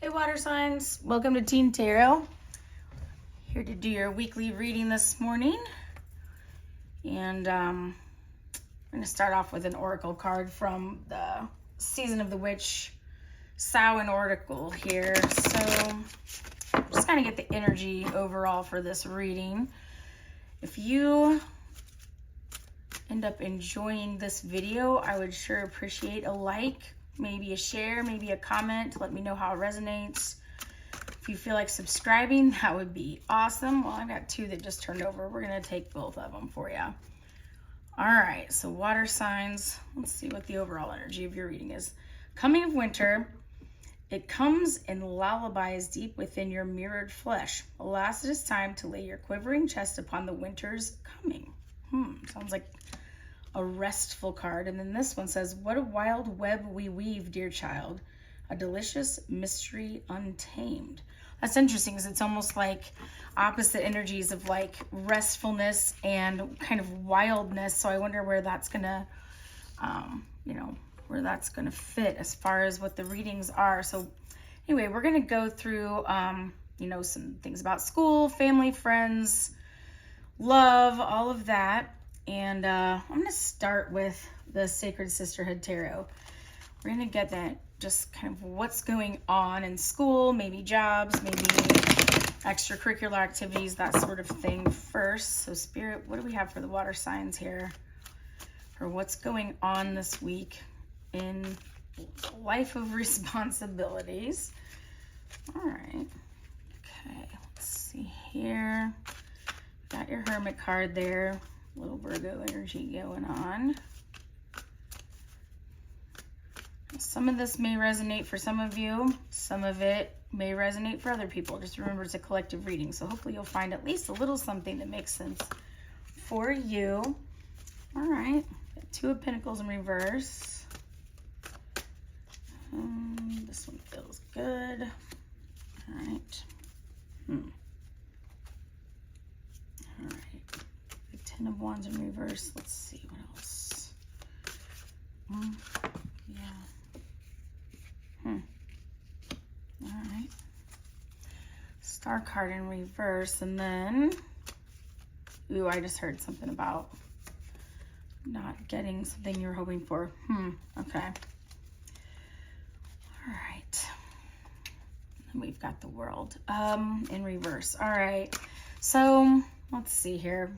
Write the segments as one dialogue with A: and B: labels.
A: Hey water signs, welcome to Teen Tarot. Here to do your weekly reading this morning. And I'm going to start off with an oracle card from the Season of the Witch Samhain Oracle here. So just kind of get the energy overall for this reading. If you end up enjoying this video, I would sure appreciate a like, maybe a share, maybe a comment to let me know how it resonates. If you feel like subscribing, that would be awesome. Well, I've got two that just turned over. We're going to take both of them for you. All right, so water signs. Let's see what the overall energy of your reading is. Coming of winter, it comes in lullabies deep within your mirrored flesh. Alas, it is time to lay your quivering chest upon the winter's coming. Sounds like a restful card. And then this one says, what a wild web we weave, dear child, a delicious mystery untamed. That's interesting because it's almost like opposite energies of like restfulness and kind of wildness. So I wonder where that's gonna where that's gonna fit as far as what the readings are. So anyway, we're gonna go through some things about school, family, friends, love, all of that. And I'm going to start with the Sacred Sisterhood Tarot. We're going to get that just kind of what's going on in school, maybe jobs, maybe extracurricular activities, that sort of thing first. So Spirit, what do we have for the water signs here? For what's going on this week in life of responsibilities. All right. Okay, let's see here. Got your Hermit card there. Little Virgo energy going on. Some of this may resonate for some of you. Some of it may resonate for other people. Just remember, it's a collective reading. So hopefully you'll find at least a little something that makes sense for you. All right. Got Two of Pentacles in reverse. This one feels good. All right. All right. Ten of Wands in reverse. Let's see what else. All right. Star card in reverse, and then I just heard something about not getting something you're hoping for. Okay. All right. And we've got the World in reverse. All right. So let's see here.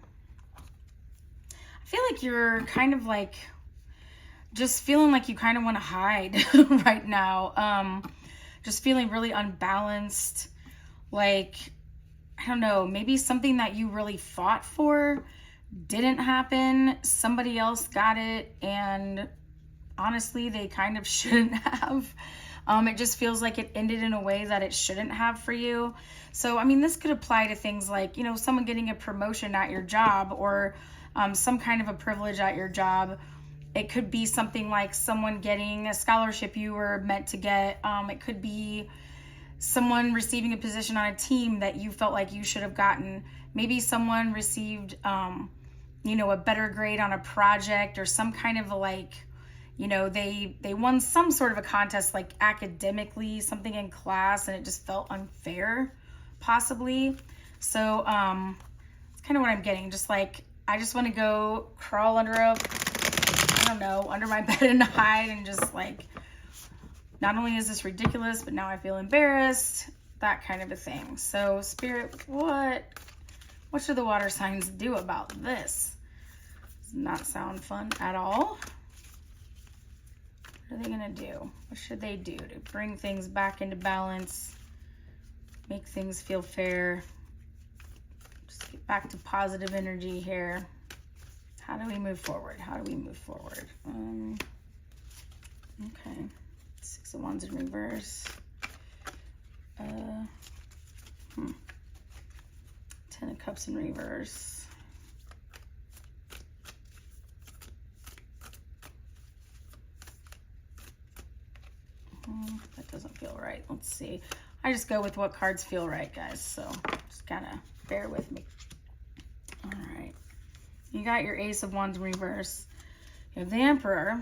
A: I feel like you're kind of like just feeling like you kind of want to hide right now. Just feeling really unbalanced. Like, I don't know, maybe something that you really fought for didn't happen. Somebody else got it, and honestly, they kind of shouldn't have. It just feels like it ended in a way that it shouldn't have for you. So, I mean, this could apply to things like, someone getting a promotion at your job, or some kind of a privilege at your job. It could be something like someone getting a scholarship you were meant to get. It could be someone receiving a position on a team that you felt like you should have gotten. Maybe someone received, a better grade on a project, or some kind of they won some sort of a contest, like academically, something in class, and it just felt unfair, possibly. So it's kind of what I'm getting. Just like, I just want to go crawl under my bed and hide, and just like, not only is this ridiculous, but now I feel embarrassed, that kind of a thing. So Spirit, what should the water signs do about this? Does not sound fun at all. What are they gonna do? What should they do to bring things back into balance, make things feel fair, just get back to positive energy here? How do we move forward? Okay. Six of Wands in reverse. Ten of Cups in reverse. That doesn't feel right. Let's see. I just go with what cards feel right, guys. So just kind of bear with me. All right. You got your Ace of Wands in reverse. You have the Emperor.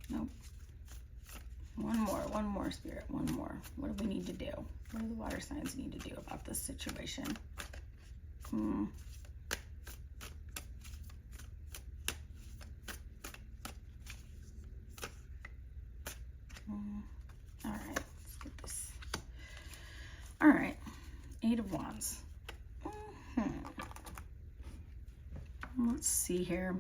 A: Nope. One more, Spirit, one more. What do we need to do? What do the water signs need to do about this situation? All right, let's get this. All right, 8 of Wands. Let's see here.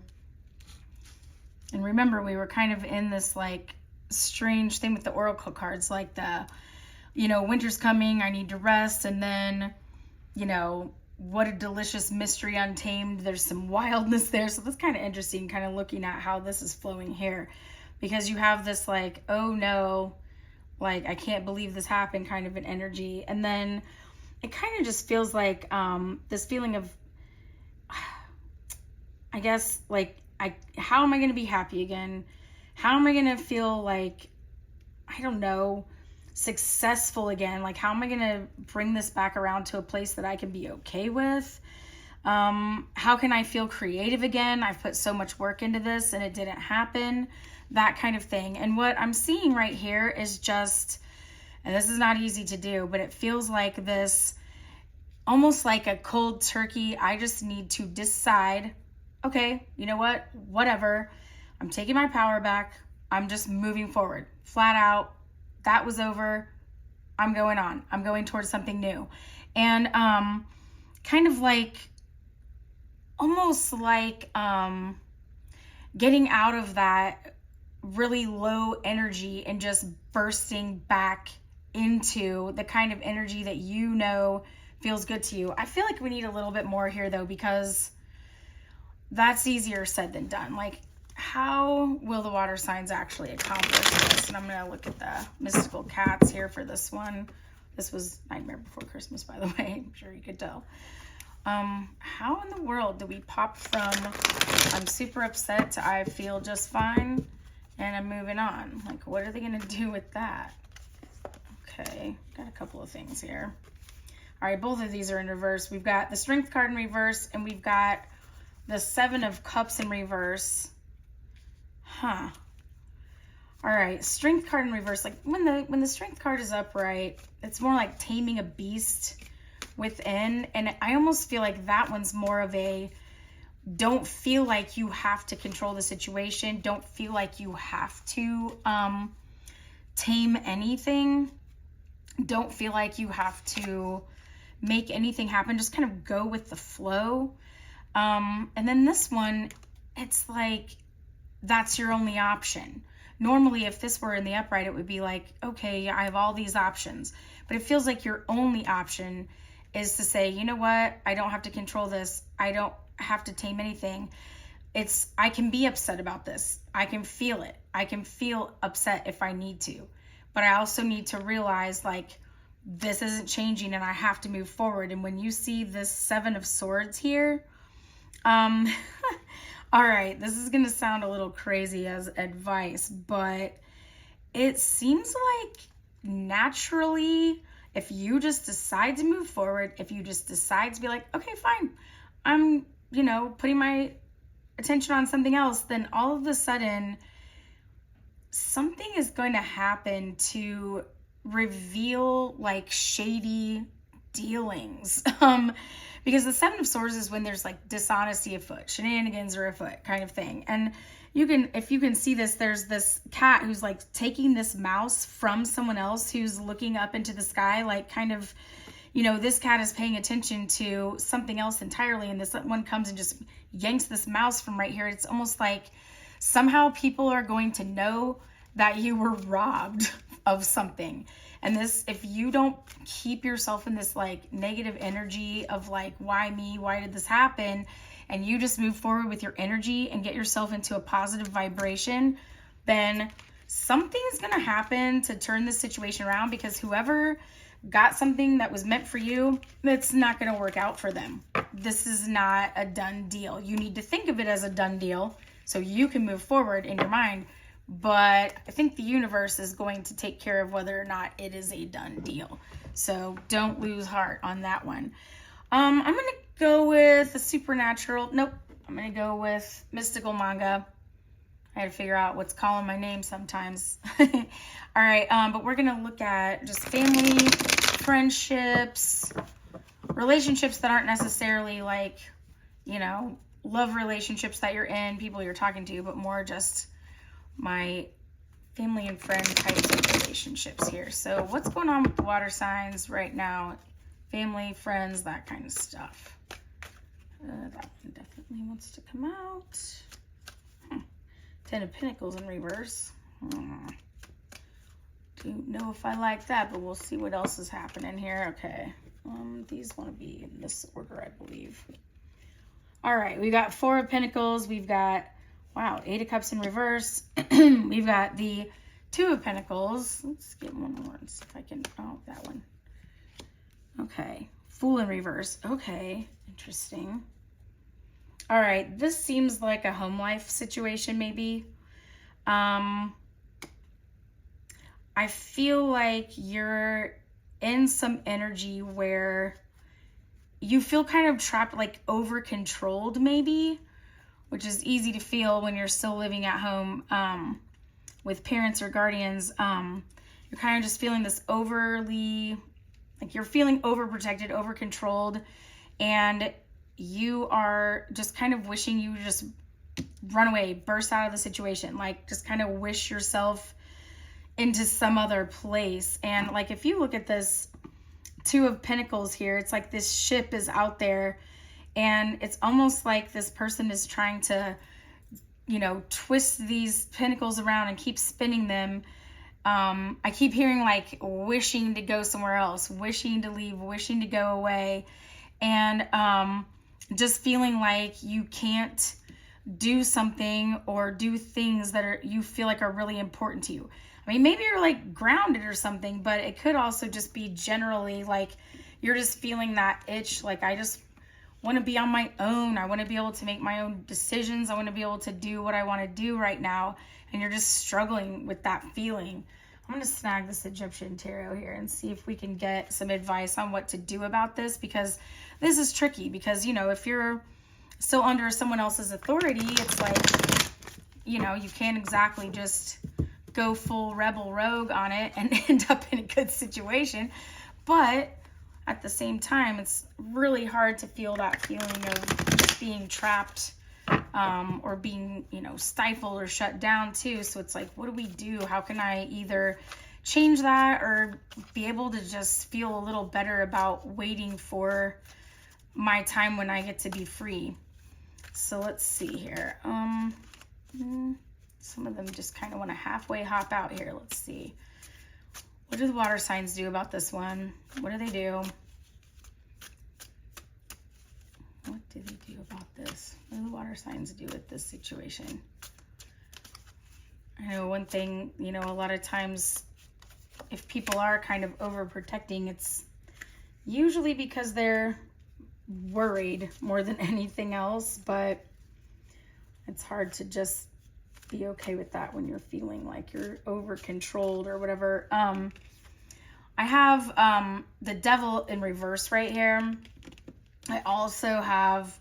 A: And remember, we were kind of in this like strange thing with the oracle cards, like the, you know, winter's coming, I need to rest, and then, you know, what a delicious mystery untamed. There's some wildness there. So that's kind of interesting, kind of looking at how this is flowing here, because you have this like, oh no, like I can't believe this happened kind of an energy. And then it kind of just feels like this feeling of, I guess, like, how am I going to be happy again? How am I going to feel like, I don't know, successful again? Like, how am I going to bring this back around to a place that I can be okay with? How can I feel creative again? I've put so much work into this and it didn't happen, that kind of thing. And what I'm seeing right here is just, and this is not easy to do, but it feels like this, almost like a cold turkey. I just need to decide, okay, you know what, whatever, I'm taking my power back. I'm just moving forward, flat out. That was over. I'm going on. I'm going towards something new. And kind of like, almost like getting out of that really low energy and just bursting back into the kind of energy that you know feels good to you. I feel like we need a little bit more here though, because that's easier said than done. Like, how will the water signs actually accomplish this? And I'm going to look at the mystical cats here for this one. This was Nightmare Before Christmas, by the way. I'm sure you could tell. How in the world do we pop from I'm super upset to I feel just fine and I'm moving on? Like, what are they going to do with that? Okay, got a couple of things here. All right, both of these are in reverse. We've got the Strength card in reverse, and we've got the 7 of Cups in reverse. All right, Strength card in reverse. Like, when the Strength card is upright, it's more like taming a beast within. And I almost feel like that one's more of a, don't feel like you have to control the situation. Don't feel like you have to tame anything. Don't feel like you have to make anything happen. Just kind of go with the flow. And then this one, it's like, that's your only option. Normally, if this were in the upright, it would be like, okay, I have all these options. But it feels like your only option is to say, you know what? I don't have to control this. I don't have to tame anything. I can be upset about this. I can feel it. I can feel upset if I need to. But I also need to realize, like, this isn't changing and I have to move forward. And when you see this 7 of Swords here, all right, this is going to sound a little crazy as advice, but it seems like naturally, if you just decide to move forward, if you just decide to be like, okay, fine, I'm, you know, putting my attention on something else, then all of a sudden something is going to happen to reveal like shady dealings. Because the 7 of Swords is when there's like dishonesty afoot, shenanigans are afoot kind of thing. And you can, if you can see this, there's this cat who's like taking this mouse from someone else who's looking up into the sky, like kind of, you know, this cat is paying attention to something else entirely. And this one comes and just yanks this mouse from right here. It's almost like somehow people are going to know that you were robbed of something. And this, if you don't keep yourself in this like negative energy of like, why me? Why did this happen? And you just move forward with your energy and get yourself into a positive vibration, then something is going to happen to turn this situation around, because whoever got something that was meant for you, it's not going to work out for them. This is not a done deal. You need to think of it as a done deal so you can move forward in your mind. But I think the universe is going to take care of whether or not it is a done deal. So don't lose heart on that one. I'm going to go with a supernatural. Nope. I'm going to go with mystical manga. I had to figure out what's calling my name sometimes. All right, but we're going to look at just family, friendships, relationships that aren't necessarily like, you know, love relationships that you're in, people you're talking to, but more just my family and friend types of relationships here. So what's going on with the water signs right now? Family, friends, that kind of stuff. That one definitely wants to come out. 10 of Pentacles in reverse. Don't know if I like that, but we'll see what else is happening here. Okay. These want to be in this order, I believe. All right, we got 4 of Pentacles. We've got, wow, 8 of Cups in reverse. We've got the 2 of Pentacles. Let's get one more and see if I can, oh, that one. Okay, Fool in reverse. Okay, interesting. All right, this seems like a home life situation maybe. I feel like you're in some energy where you feel kind of trapped, like over-controlled maybe, which is easy to feel when you're still living at home with parents or guardians. You're kind of just feeling this overly, like you're feeling overprotected, over-controlled, and you are just kind of wishing you would just run away, burst out of the situation, like just kind of wish yourself into some other place. And like if you look at this 2 of Pentacles here, it's like this ship is out there, and it's almost like this person is trying to, you know, twist these pentacles around and keep spinning them. I keep hearing like wishing to go somewhere else, wishing to leave, wishing to go away, and just feeling like you can't do something or do things that are you feel like are really important to you. I mean, maybe you're like grounded or something, but it could also just be generally like you're just feeling that itch. Like, I just want to be on my own. I want to be able to make my own decisions. I want to be able to do what I want to do right now. And you're just struggling with that feeling. I'm going to snag this Egyptian tarot here and see if we can get some advice on what to do about this, because this is tricky. Because, you know, if you're still under someone else's authority, it's like, you know, you can't exactly just go full rebel rogue on it and end up in a good situation. But at the same time, it's really hard to feel that feeling of being trapped or being, you know, stifled or shut down too. So it's like, what do we do? How can I either change that or be able to just feel a little better about waiting for my time when I get to be free? So let's see here. Some of them just kind of want to halfway hop out here. Let's see. What do the water signs do about this one? What do they do? What do they do about this? What do the water signs do with this situation? I know one thing, you know, a lot of times if people are kind of overprotecting, it's usually because they're worried more than anything else, but it's hard to just be okay with that when you're feeling like you're over controlled or whatever. I have the Devil in reverse right here. I also have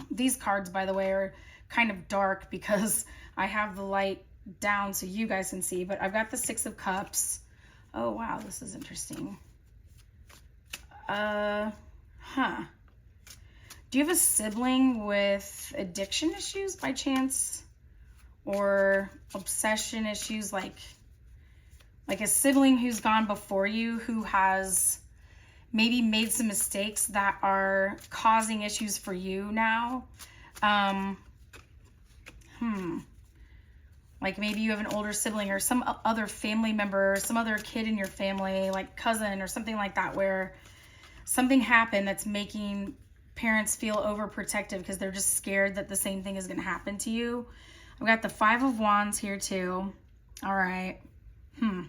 A: these cards, by the way, are kind of dark because I have the light down so you guys can see, but I've got the 6 of Cups. Oh wow, this is interesting. Do you have a sibling with addiction issues by chance? Or obsession issues, like a sibling who's gone before you who has maybe made some mistakes that are causing issues for you now? Like maybe you have an older sibling or some other family member, or some other kid in your family, like cousin or something like that, where something happened that's making parents feel overprotective because they're just scared that the same thing is going to happen to you. I've got the 5 of Wands here too. All right. I've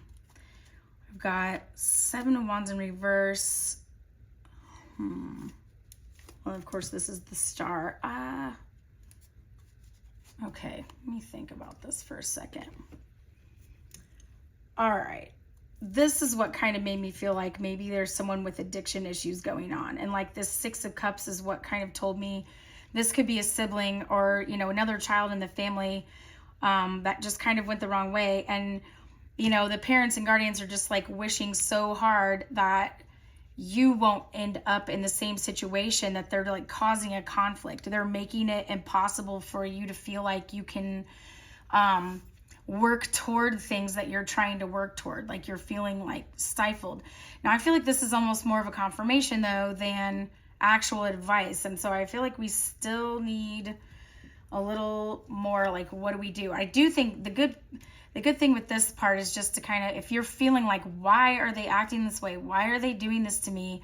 A: got 7 of Wands in reverse. Well, of course, this is the Star. Okay, let me think about this for a second. All right. This is what kind of made me feel like maybe there's someone with addiction issues going on. And like this 6 of Cups is what kind of told me this could be a sibling or, you know, another child in the family that just kind of went the wrong way. And, you know, the parents and guardians are just like wishing so hard that you won't end up in the same situation, that they're like causing a conflict. They're making it impossible for you to feel like you can work toward things that you're trying to work toward. Like you're feeling like stifled. Now, I feel like this is almost more of a confirmation though than actual advice. And so I feel like we still need a little more like, what do we do? I do think the good thing with this part is just to kind of, if you're feeling like, why are they acting this way? Why are they doing this to me?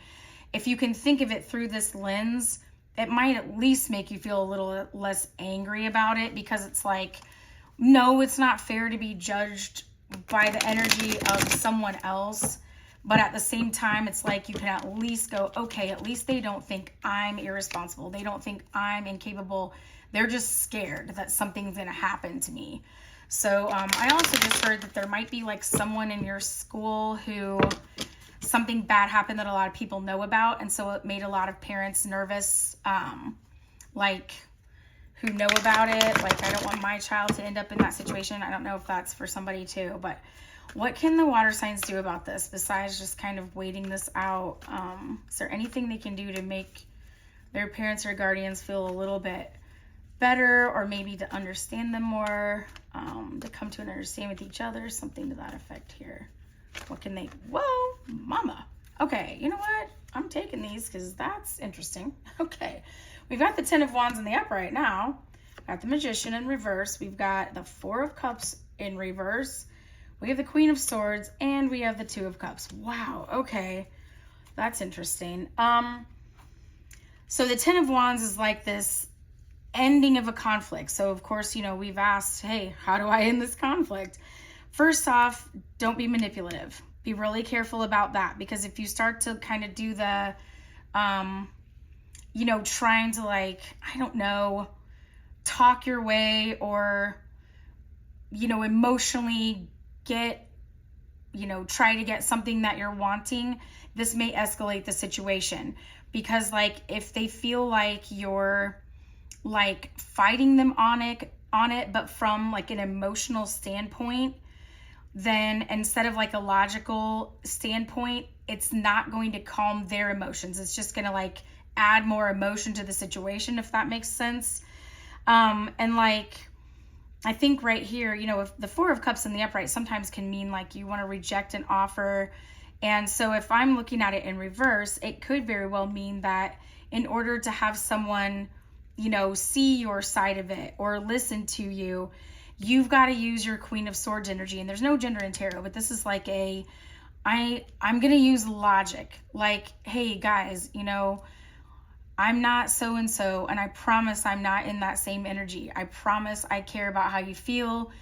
A: If you can think of it through this lens, it might at least make you feel a little less angry about it, because it's like, no, it's not fair to be judged by the energy of someone else. But at the same time, it's like you can at least go, okay, at least they don't think I'm irresponsible. They don't think I'm incapable. They're just scared that something's going to happen to me. So I also just heard that there might be like someone in your school who something bad happened that a lot of people know about. And so it made a lot of parents nervous, like who know about it. Like, I don't want my child to end up in that situation. I don't know if that's for somebody too, but what can the water signs do about this besides just kind of waiting this out? Is there anything they can do to make their parents or guardians feel a little bit better, or maybe to understand them more, to come to an understanding with each other, something to that effect here? What can they, whoa, mama. Okay, you know what? I'm taking these because that's interesting. Okay, we've got the Ten of Wands in the upright now. Got the Magician in reverse. We've got the Four of Cups in reverse. We have the Queen of Swords, and we have the Two of Cups. Wow, okay. That's interesting. So the Ten of Wands is like this ending of a conflict. So of course, you know, we've asked, hey, how do I end this conflict? First off, don't be manipulative. Be really careful about that, because if you start to kind of do the, you know, trying to like, I don't know, talk your way, or, you know, emotionally get, you know, try to get something that you're wanting, this may escalate the situation. Because like, if they feel like you're like fighting them on it, but from like an emotional standpoint, then instead of like a logical standpoint, it's not going to calm their emotions. It's just going to like add more emotion to the situation, if that makes sense. And like, I think right here, you know, if the Four of Cups in the upright sometimes can mean like you want to reject an offer. And so if I'm looking at it in reverse, it could very well mean that in order to have someone, you know, see your side of it or listen to you, you've got to use your Queen of Swords energy. And there's no gender in tarot, but this is like a, I'm going to use logic. Like, hey guys, you know, I'm not so-and-so, and I promise I'm not in that same energy. I promise I care about how you feel.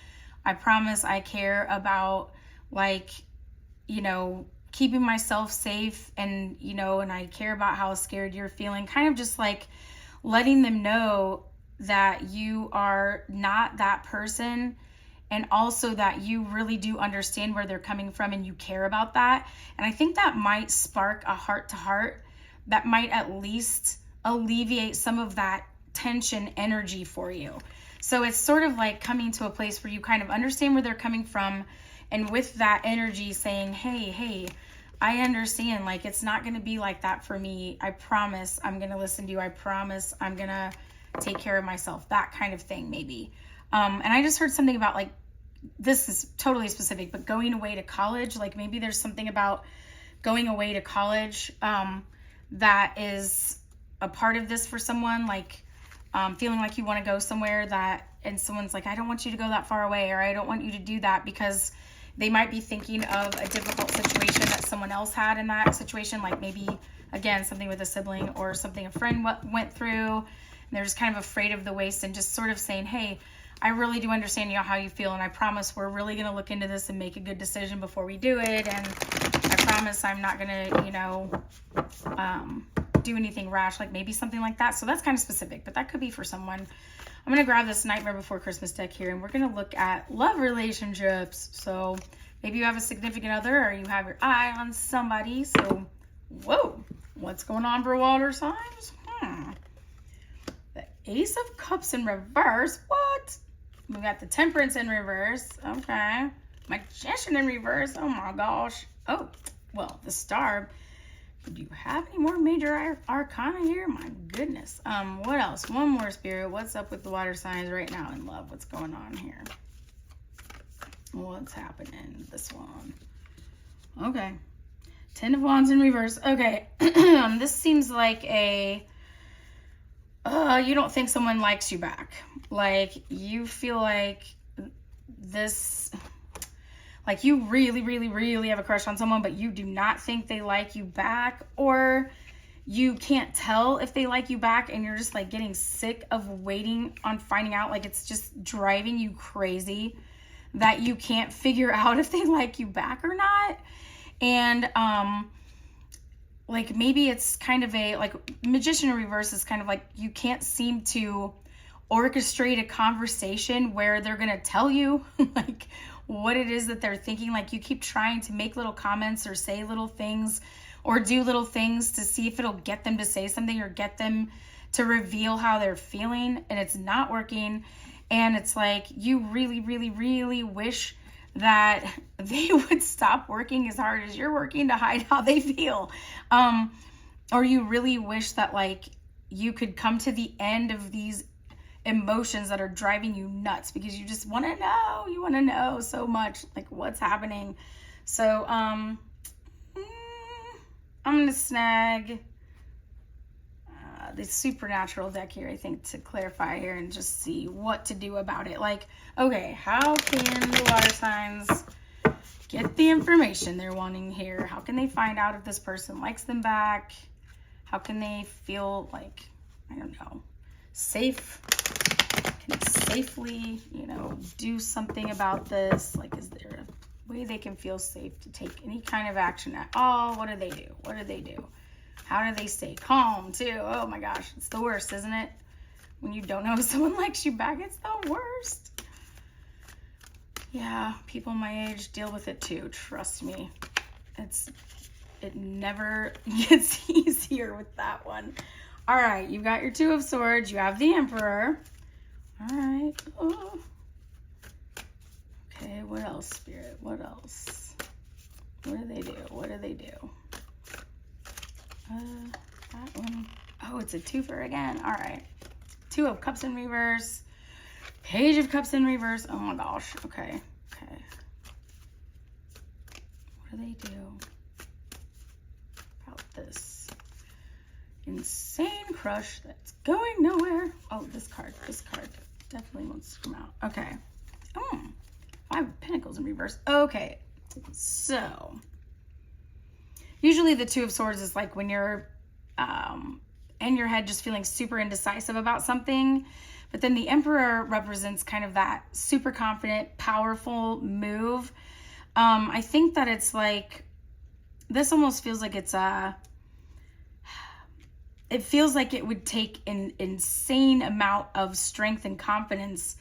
A: I promise I care about, like, you know, keeping myself safe, and, you know, and I care about how scared you're feeling. Kind of just like letting them know that you are not that person, and also that you really do understand where they're coming from and you care about that. And I think that might spark a heart-to-heart that might at least alleviate some of that tension energy for you. So it's sort of like coming to a place where you kind of understand where they're coming from, and with that energy saying, hey, I understand, like, it's not going to be like that for me. I promise I'm going to listen to you. I promise I'm going to take care of myself, that kind of thing, maybe. And I just heard something about, like, this is totally specific, but going away to college, like maybe there's something about going away to college that is a part of this for someone, like feeling like you want to go somewhere that, and someone's like, I don't want you to go that far away, or I don't want you to do that, because they might be thinking of a difficult situation that someone else had in that situation, like maybe, again, something with a sibling or something a friend went through, and they're just kind of afraid of the waste, and just sort of saying, hey, I really do understand, you know, how you feel, and I promise we're really going to look into this and make a good decision before we do it, and I promise I'm not going to, you know, do anything rash, like maybe something like that. So that's kind of specific, but that could be for someone. I'm going to grab this Nightmare Before Christmas deck here, and we're going to look at love relationships. So maybe you have a significant other, or you have your eye on somebody. So, whoa, what's going on for water signs? The Ace of Cups in reverse. What? We got the Temperance in reverse. Okay. Magician in reverse. Oh my gosh. Oh, well, the Star. Do you have any more major arcana here? My goodness. What else? One more, Spirit. What's up with the water signs right now in love? What's going on here? What's happening? This one. Okay. 10 of Wands in reverse. Okay. This seems like a... you don't think someone likes you back. Like, you feel like this... Like, you really, really, really have a crush on someone, but you do not think they like you back. Or you can't tell if they like you back, and you're just, like, getting sick of waiting on finding out. Like, it's just driving you crazy that you can't figure out if they like you back or not. And, like, maybe it's kind of a, like, Magician in reverse is kind of like you can't seem to orchestrate a conversation where they're going to tell you, like, what it is that they're thinking. Like, you keep trying to make little comments or say little things or do little things to see if it'll get them to say something or get them to reveal how they're feeling, and it's not working. And it's like, you really, really, really wish that they would stop working as hard as you're working to hide how they feel. Or you really wish that, like, you could come to the end of these emotions that are driving you nuts because you just want to know. You want to know so much, like, what's happening. So, I'm going to snag the supernatural deck here, I think, to clarify here and just see what to do about it. Like, okay, how can the water signs get the information they're wanting here? How can they find out if this person likes them back? How can they feel like, I don't know, safe? Can they safely, you know, do something about this? Like, is there a way they can feel safe to take any kind of action at all? What do they do? What do they do? How do they stay calm, too? Oh, my gosh. It's the worst, isn't it? When you don't know if someone likes you back, it's the worst. Yeah, people my age deal with it, too. Trust me. It never gets easier with that one. All right, you've got your Two of Swords. You have the Emperor. All right. Oh. Okay, what else, Spirit? What else? What do they do? What do they do? That one. Oh, it's a twofer again. All right. Two of Cups in reverse. Page of Cups in reverse. Oh my gosh. Okay. Okay. What do they do about this insane crush that's going nowhere? Oh, this card. This card definitely wants to come out. Okay. Oh, Five of Pentacles in reverse. Okay. So, usually the Two of Swords is like when you're in your head just feeling super indecisive about something. But then the Emperor represents kind of that super confident, powerful move. I think that it's like, this almost feels like it's it feels like it would take an insane amount of strength and confidence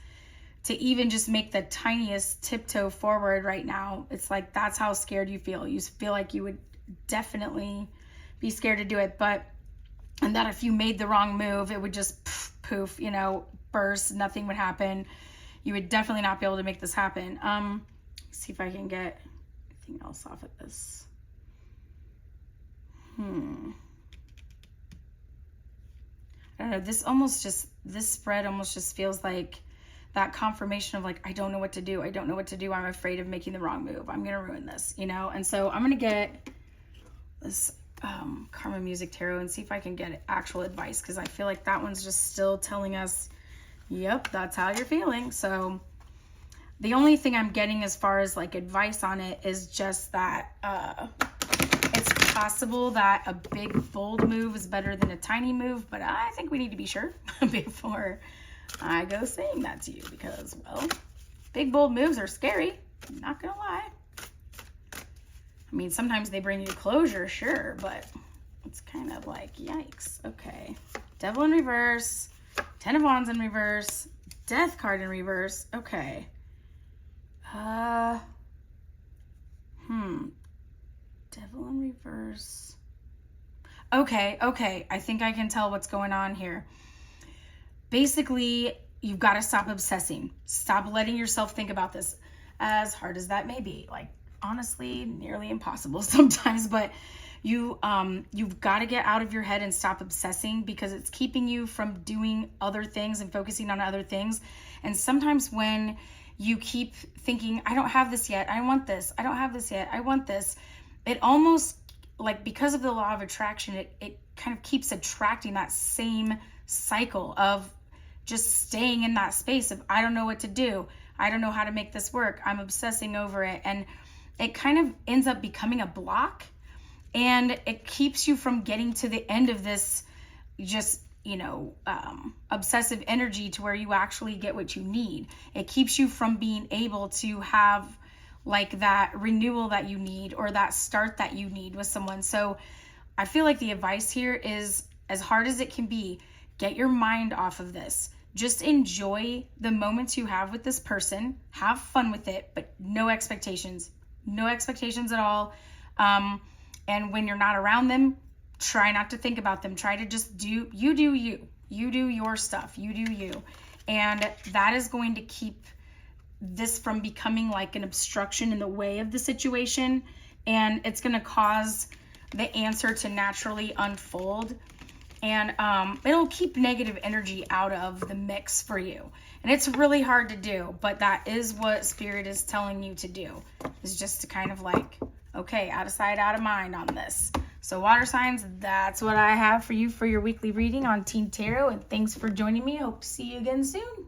A: to even just make the tiniest tiptoe forward right now. It's like, that's how scared you feel. You feel like you would definitely be scared to do it, and that if you made the wrong move, it would just poof, you know, burst, nothing would happen. You would definitely not be able to make this happen. See if I can get anything else off of this. I don't know, this spread almost just feels like that confirmation of like, I don't know what to do. I don't know what to do. I'm afraid of making the wrong move. I'm going to ruin this, you know? And so I'm going to get this Karma Music Tarot and see if I can get actual advice, because I feel like that one's just still telling us, yep, that's how you're feeling. So the only thing I'm getting as far as like advice on it is just that it's possible that a big bold move is better than a tiny move, but I think we need to be sure before I go saying that to you, because, well, big bold moves are scary, I'm not gonna lie. I mean, sometimes they bring you closure, sure, but it's kind of like, yikes. Okay. Devil in reverse, 10 of Wands in reverse, Death card in reverse. Okay. Devil in reverse. Okay. I think I can tell what's going on here. Basically, you've got to stop obsessing. Stop letting yourself think about this, as hard as that may be. Like, honestly, nearly impossible sometimes, but you've got to get out of your head and stop obsessing, because it's keeping you from doing other things and focusing on other things. And sometimes when you keep thinking, I don't have this yet, I want this, I don't have this yet, I want this, it almost, like, because of the law of attraction, it kind of keeps attracting that same cycle of just staying in that space of, I don't know what to do, I don't know how to make this work, I'm obsessing over it. And it kind of ends up becoming a block, and it keeps you from getting to the end of this just, obsessive energy to where you actually get what you need. It keeps you from being able to have like that renewal that you need, or that start that you need with someone. So I feel like the advice here is, as hard as it can be, get your mind off of this. Just enjoy the moments you have with this person. Have fun with it, but no expectations. No expectations at all. And when you're not around them, try not to think about them. Try to just do you. You do your stuff. You do you. And that is going to keep this from becoming like an obstruction in the way of the situation. And it's going to cause the answer to naturally unfold. And it'll keep negative energy out of the mix for you. And it's really hard to do, but that is what Spirit is telling you to do, is just to kind of like, okay, out of sight, out of mind on this. So water signs, that's what I have for you for your weekly reading on Teen Tarot. And thanks for joining me. Hope to see you again soon.